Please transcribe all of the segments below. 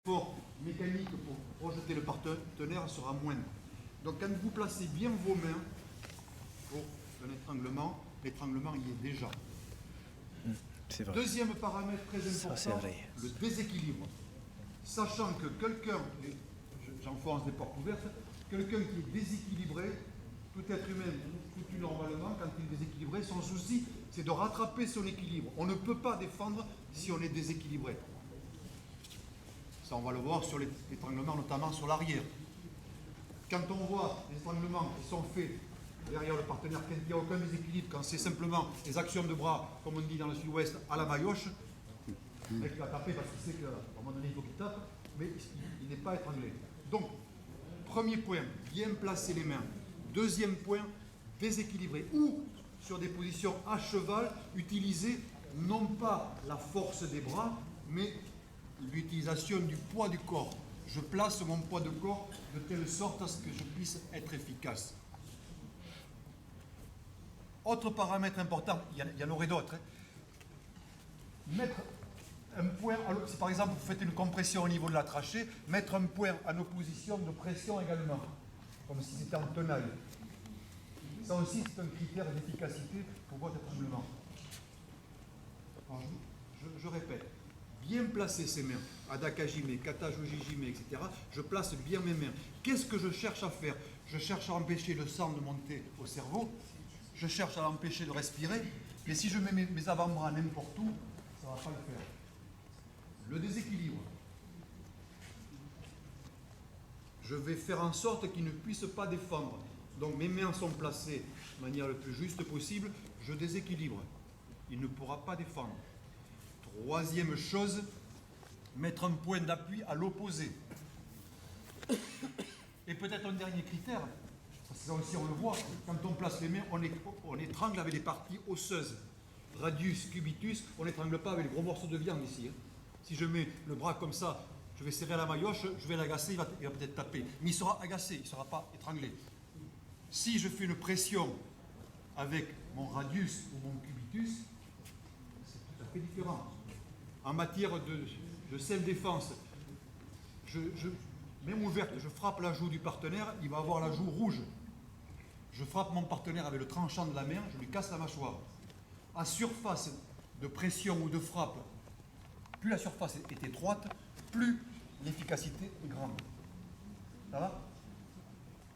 L'effort mécanique pour projeter le partenaire sera moindre. Donc quand vous placez bien vos mains pour un étranglement, l'étranglement y est déjà. C'est vrai. Deuxième paramètre très important, Ça, le déséquilibre. Sachant que quelqu'un, j'enfonce des portes ouvertes, quelqu'un qui est déséquilibré, tout être humain foutu normalement, quand il est déséquilibré, son souci c'est de rattraper son équilibre. On ne peut pas défendre si on est déséquilibré. Ça, on va le voir sur l'étranglement, notamment sur l'arrière. Quand on voit les étranglements qui sont faits derrière le partenaire, quand il n'y a aucun déséquilibre, quand c'est simplement les actions de bras, comme on dit dans le sud-ouest, à la maillotche, le mec va taper parce qu'il sait qu'à un moment donné, il faut qu'il tape, mais il n'est pas étranglé. Donc, premier point, bien placer les mains. Deuxième point, déséquilibrer. Ou, sur des positions à cheval, utiliser non pas la force des bras, mais l'utilisation du poids du corps. Je place mon poids de corps de telle sorte à ce que je puisse être efficace. Autre paramètre important, il y en aurait d'autres. Mettre un point, si par exemple vous faites une compression au niveau de la trachée, mettre un point en opposition de pression également, comme si c'était en tenaille. Ça aussi c'est un critère d'efficacité pour votre étranglement. Je répète. Bien placer ses mains, adakajime, katajujijime, etc. Je place bien mes mains. Qu'est-ce que je cherche à faire? Je cherche à empêcher le sang de monter au cerveau, je cherche à l'empêcher de respirer, mais si je mets mes avant-bras n'importe où, ça ne va pas le faire. Le déséquilibre. Je vais faire en sorte qu'il ne puisse pas défendre. Donc mes mains sont placées de manière le plus juste possible, je déséquilibre. Il ne pourra pas défendre. Troisième chose, mettre un point d'appui à l'opposé. Et peut-être un dernier critère, parce que ça aussi on le voit, quand on place les mains, on étrangle avec les parties osseuses. Radius, cubitus, on n'étrangle pas avec les gros morceaux de viande ici. Si je mets le bras comme ça, je vais serrer à la maillotche, je vais l'agacer, il va peut-être taper. Mais il sera agacé, il ne sera pas étranglé. Si je fais une pression avec mon radius ou mon cubitus, c'est tout à fait différent. En matière de self-défense, même ouverte, je frappe la joue du partenaire, il va avoir la joue rouge. Je frappe mon partenaire avec le tranchant de la main, je lui casse la mâchoire. À surface de pression ou de frappe, plus la surface est étroite, plus l'efficacité est grande. Ça va?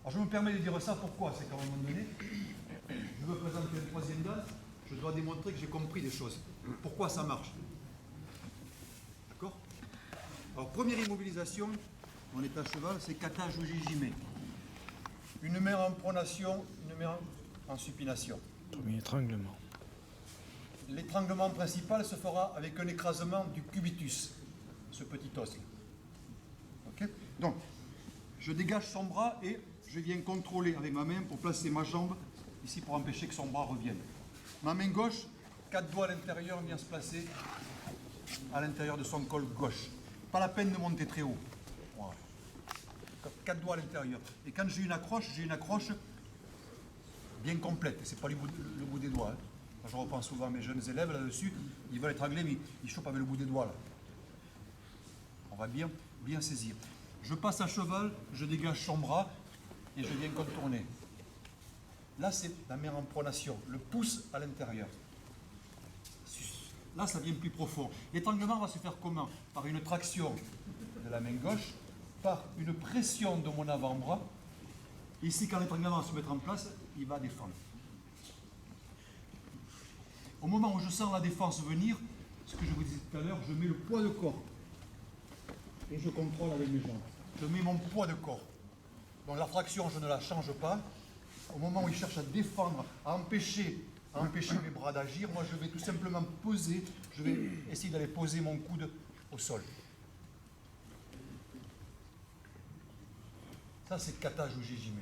Alors je me permets de dire ça, pourquoi? C'est qu'à un moment donné, je veux présenter une troisième danse, je dois démontrer que j'ai compris des choses. Pourquoi ça marche? D'accord? Alors, première immobilisation, on est à cheval, c'est katajujijime. Une main en pronation, une main en supination. Premier étranglement. L'étranglement principal se fera avec un écrasement du cubitus, ce petit os. Okay? Donc, je dégage son bras et je viens contrôler avec ma main pour placer ma jambe ici pour empêcher que son bras revienne. Ma main gauche, 4 doigts à l'intérieur, vient se placer à l'intérieur de son col gauche. Pas la peine de monter très haut. Voilà. 4 doigts à l'intérieur. Et quand j'ai une accroche bien complète. C'est pas le bout des doigts. Hein. Je reprends souvent mes jeunes élèves là-dessus. Ils veulent étrangler, mais ils chopent avec le bout des doigts. Là. On va bien saisir. Je passe à cheval, je dégage son bras et je viens contourner. Là, c'est la main en pronation. Le pouce à l'intérieur. Là, ça vient plus profond. L'étranglement va se faire comment? Par une traction de la main gauche, par une pression de mon avant-bras. Ici, quand l'étranglement va se mettre en place, il va défendre. Au moment où je sens la défense venir, ce que je vous disais tout à l'heure, je mets le poids de corps. Et je contrôle avec mes jambes. Je mets mon poids de corps. Donc la traction, je ne la change pas. Au moment où il cherche à défendre, à empêcher mes bras d'agir, moi je vais tout simplement poser, je vais essayer d'aller poser mon coude au sol. Ça c'est katajujijime.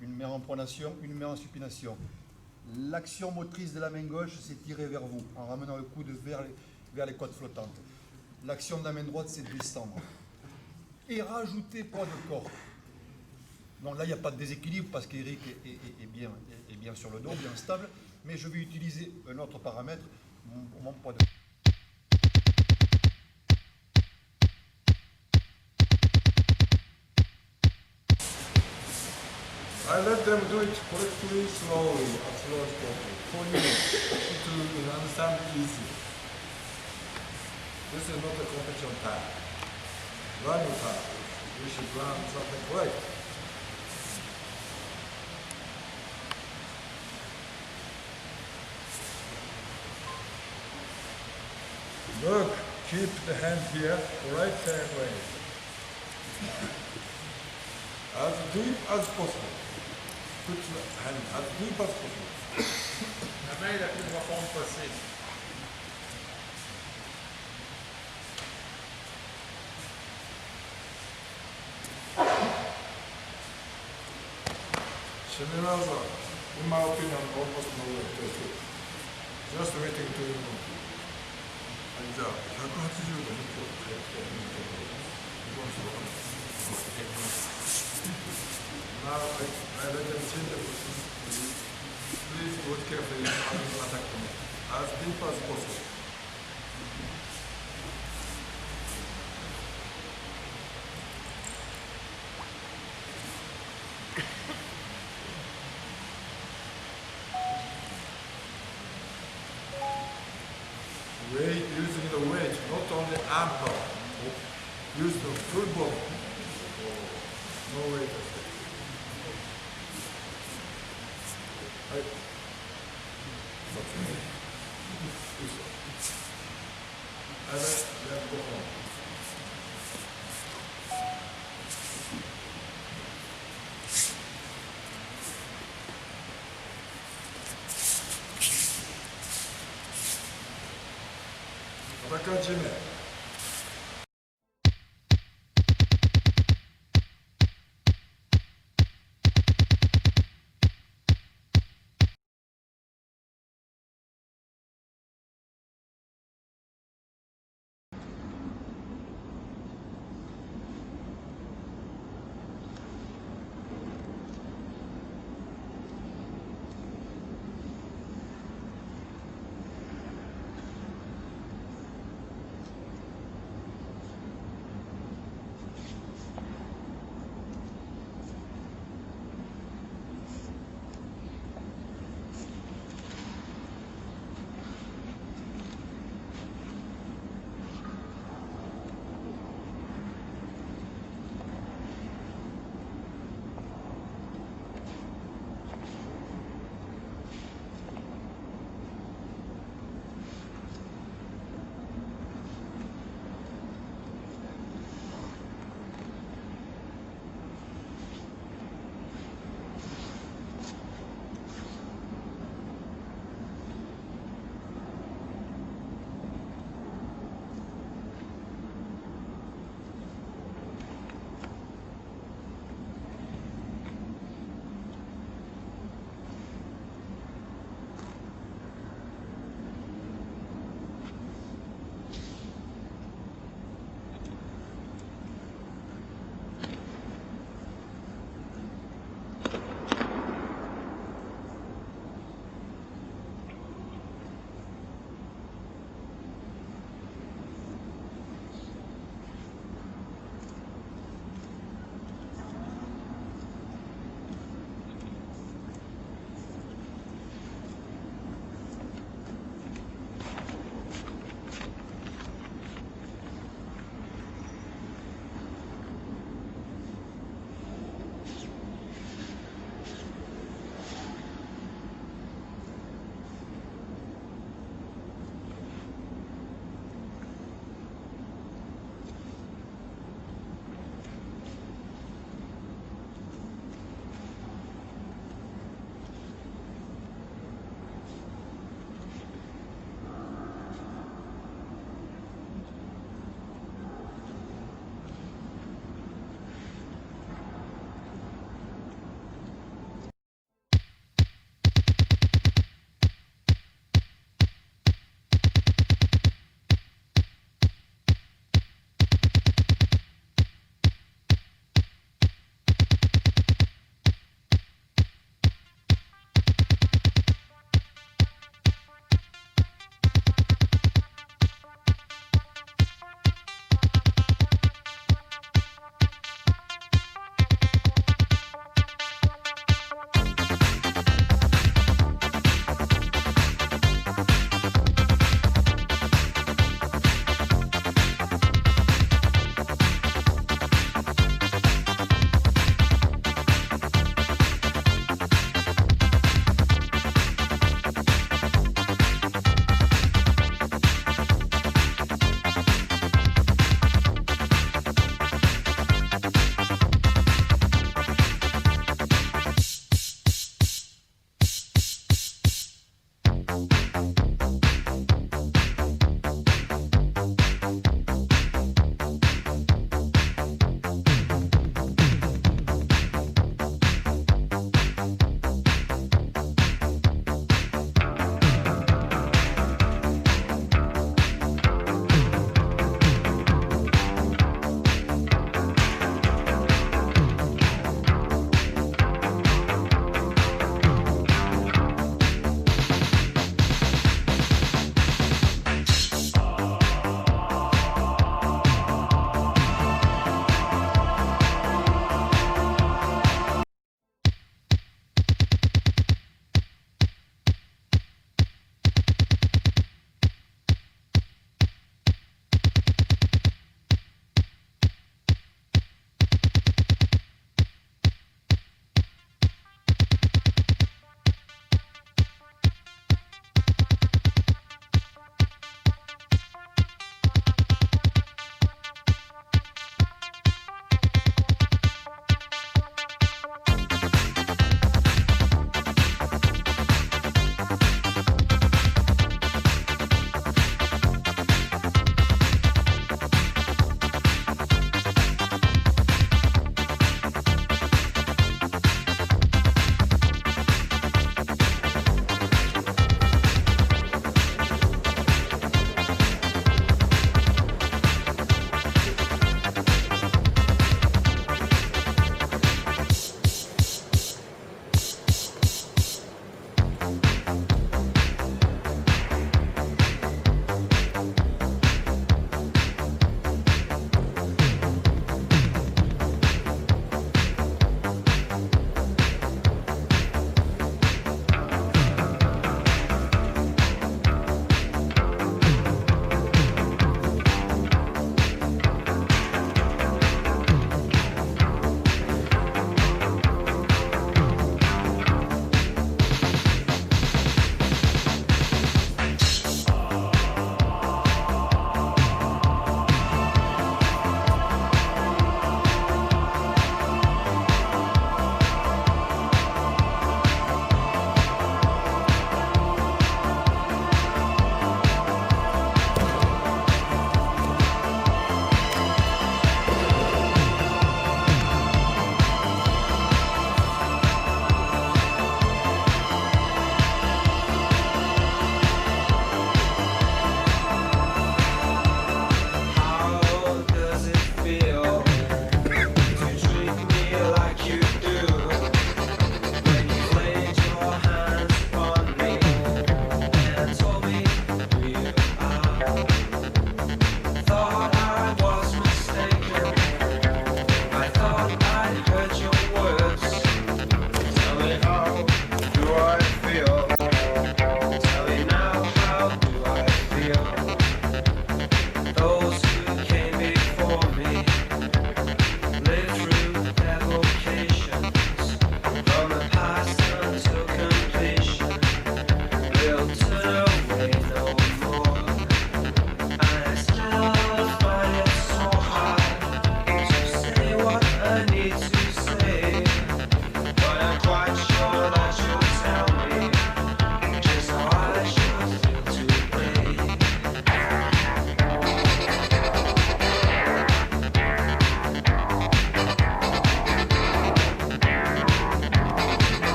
Une main en pronation, une main en supination. L'action motrice de la main gauche, c'est tirer vers vous, en ramenant le coude vers les côtes flottantes. L'action de la main droite, c'est descendre. Et rajouter poids de corps. Donc là, il n'y a pas de déséquilibre parce qu'Eric est bien sur le dos, bien stable. Mais je vais utiliser un autre paramètre, mon poids de corps. I let them do it correctly, slowly, as slow as possible, for you to understand easy. This is not a competition time. Learning time. You should learn something great. Look, keep the hand here, right hand way. As deep as possible. Put the hand as deep as possible. La main est la plus profonde possible. Shimiraza, in my opinion, almost no way to do. Just waiting to move. And じゃあ、180度向きを変えて、Now I let them change the position. Please watch carefully how you attack me. As deep as possible. Weight, using the weight, not only arm power. Use the full body. No weight. I let them go home. Takajime.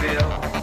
feel